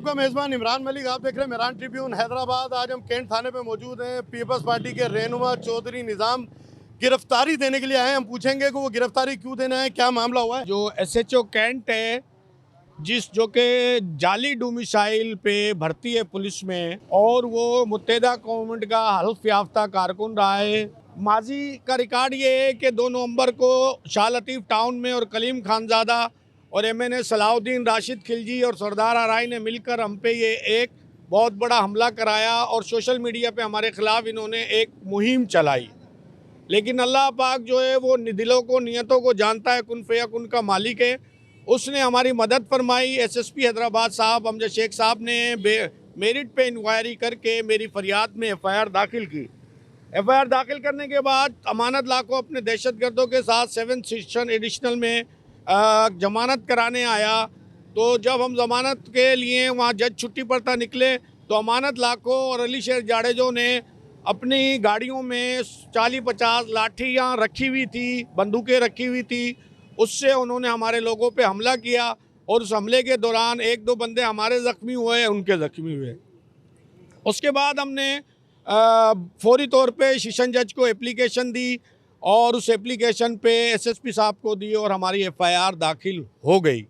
आपका मेज़बान इमरान मलिक। आप देख रहे हैं मेहरान ट्रिब्यून हैदराबाद। आज हम कैंट थाने पे मौजूद हैं। पीपल्स पार्टी के रहनुमा चौधरी निज़ाम गिरफ्तारी देने के लिए आए हैं। हम पूछेंगे कि वो गिरफ्तारी क्यों देना है, क्या मामला हुआ है। जो एसएचओ कैंट है, जो के जाली डोमिसाइल पे भर्ती है पुलिस में, और वो मुत्तहिदा गवर्नमेंट का हल्फ याफ्ता कारकुन रहा है। माजी का रिकॉर्ड ये है कि 2 नवंबर को शाह लतीफ़ टाउन में और कलीम खानज़ादा और एमएनए सलाउद्दीन राशिद खिलजी और सरदार आराई ने मिलकर हम पे ये एक बहुत बड़ा हमला कराया और सोशल मीडिया पे हमारे ख़िलाफ़ इन्होंने एक मुहिम चलाई। लेकिन अल्लाह पाक जो है वो दिलों को, नियतों को जानता है, कुन फ़यकुन का मालिक है। उसने हमारी मदद फरमाई। एसएसपी हैदराबाद साहब अमजद शेख साहब ने मेरिट पे इंक्वायरी करके मेरी फरियाद में एफआईआर दाखिल की। एफआईआर दाखिल करने के बाद अमानत ला को अपने दहशतगर्दों के साथ 7 सेक्शन एडिशनल में जमानत कराने आया। तो जब हम जमानत के लिए वहाँ जज छुट्टी पर था निकले, तो अमानत ला को और अली शेर जाडेजो ने अपनी गाड़ियों में 40-50 लाठियाँ रखी हुई थी, बंदूकें रखी हुई थी। उससे उन्होंने हमारे लोगों पे हमला किया और उस हमले के दौरान 1-2 बंदे हमारे ज़ख्मी हुए, उनके ज़ख्मी हुए। उसके बाद हमने फौरी तौर पे सेशन जज को एप्लीकेशन दी और उस एप्लीकेशन पे एसएसपी साहब को दी और हमारी एफआईआर दाखिल हो गई।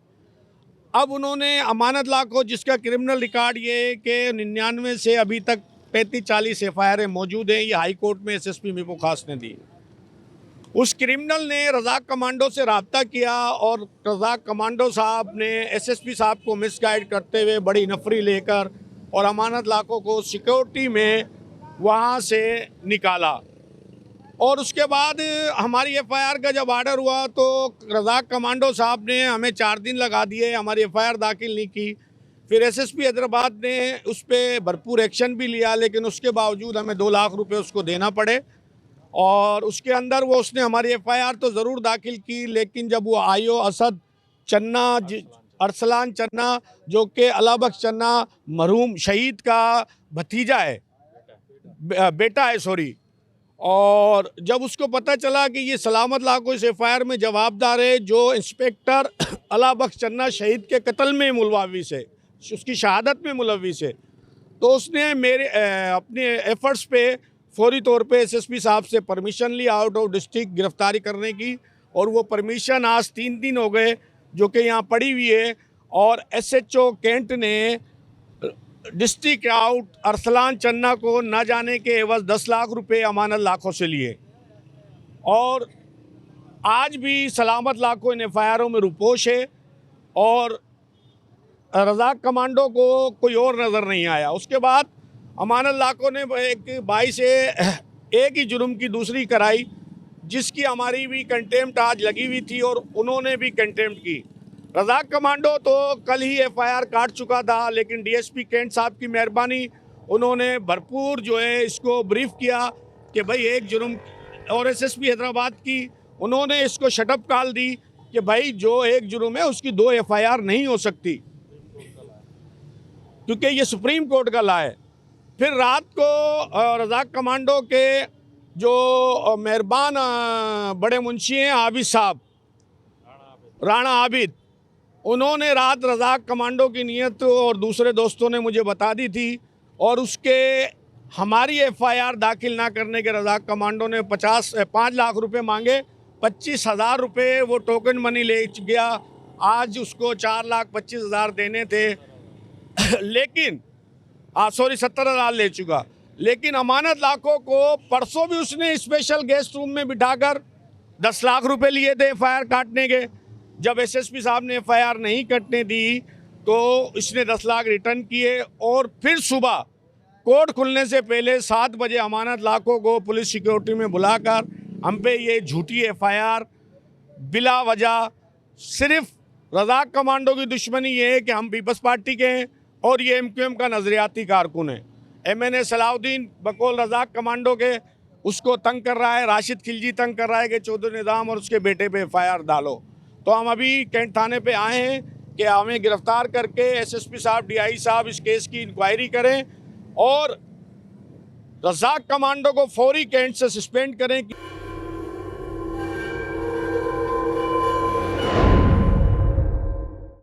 अब उन्होंने अमानत ला को, जिसका क्रिमिनल रिकॉर्ड ये है कि 99 से अभी तक 35-40 एफआईआर मौजूद हैं, ये हाई कोर्ट में एसएसपी मीपो खास ने दी। उस क्रिमिनल ने रज़ाक कमांडो से रब्ता किया और रज़ाक कमांडो साहब ने एसएसपी साहब को मिसगाइड करते हुए बड़ी नफरी लेकर और अमानत लाखों को सिक्योरिटी में वहाँ से निकाला। और उसके बाद हमारी एफआईआर का जब आर्डर हुआ तो रज़ाक कमांडो साहब ने हमें 4 दिन लगा दिए, हमारी एफआईआर दाखिल नहीं की। फिर एसएसपी हैदराबाद ने उस पर भरपूर एक्शन भी लिया, लेकिन उसके बावजूद हमें 2 लाख रुपए उसको देना पड़े। और उसके अंदर उसने हमारी एफआईआर तो ज़रूर दाखिल की, लेकिन जब वो आयो असद चन्ना, अरसलान चन्ना, जो कि अलाबख्श चन्ना मरहूम शहीद का भतीजा है, बेटा है सॉरी, और जब उसको पता चला कि ये सलामत लाखों इस एफआईआर में जवाबदार है, जो इंस्पेक्टर अलाबख्श चन्ना शहीद के कत्ल में मुलविस है, उसकी शहादत में मुलविस है, तो उसने मेरे अपने एफर्ट्स पे फौरी तौर पे एसएसपी साहब से परमिशन ली आउट ऑफ डिस्ट्रिक्ट गिरफ्तारी करने की। और वो परमिशन आज 3 दिन हो गए जो कि यहाँ पड़ी हुई है। और एसएचओ कैंट ने डिस्ट्रिक्ट आउट अरसलान चन्ना को न जाने के एवज 10 लाख रुपए अमानत लाखों से लिए। और आज भी सलामत लाखों इन एफआईआरों में रुपोश है और रज़ाक कमांडो को कोई और नज़र नहीं आया। उसके बाद अमानत लाखों ने एक भाई से एक ही जुर्म की दूसरी कराई, जिसकी हमारी भी कंटेम्प्ट आज लगी हुई थी और उन्होंने भी कंटेम्प्ट की। रज़ाक कमांडो तो कल ही एफआईआर काट चुका था, लेकिन डीएसपी कैंट साहब की मेहरबानी, उन्होंने भरपूर जो है इसको ब्रीफ किया कि भाई एक जुर्म, और एसएसपी हैदराबाद की उन्होंने इसको शटअप कॉल दी कि भाई जो एक जुर्म है उसकी 2 एफआईआर नहीं हो सकती, क्योंकि ये सुप्रीम कोर्ट का लॉ है। फिर रात को रज़ाक कमांडो के जो मेहरबान बड़े मुंशी हैं आबिद साहब, राणा आबिद, उन्होंने रात रज़ाक कमांडो की नीयत और दूसरे दोस्तों ने मुझे बता दी थी, और उसके हमारी एफआईआर दाखिल ना करने के रज़ाक कमांडो ने 5 लाख रुपए मांगे। 25,000 रुपये वो टोकन मनी ले गया। आज उसको 4,25,000 देने थे लेकिन 70,000 ले चुका। लेकिन अमानत लाखों को परसों भी उसने स्पेशल गेस्ट रूम में बिठाकर 10 लाख रुपए लिए थे एफआईआर काटने के। जब एसएसपी साहब ने एफआईआर नहीं कटने दी तो इसने 10 लाख रिटर्न किए, और फिर सुबह कोर्ट खुलने से पहले 7 बजे अमानत लाखों को पुलिस सिक्योरिटी में बुलाकर हम पे ये झूठी एफआईआर बिला वजह, सिर्फ रज़ाक कमांडो की दुश्मनी ये है कि हम पीपल्स पार्टी के हैं और ये एमक्यूएम का नज़रियाती कारकुन है। एमएनए सलाउद्दीन बकौल रज़ाक कमांडो के उसको तंग कर रहा है, राशिद खिलजी तंग कर रहा है कि चौधरी निज़ाम और उसके बेटे पे एफआईआर डालो। तो हम अभी कैंट थाने पे आए हैं कि हमें गिरफ्तार करके एसएसपी साहब, डीआई साहब इस केस की इंक्वायरी करें और रज़ाक कमांडो को फौरी कैंट से सस्पेंड करें।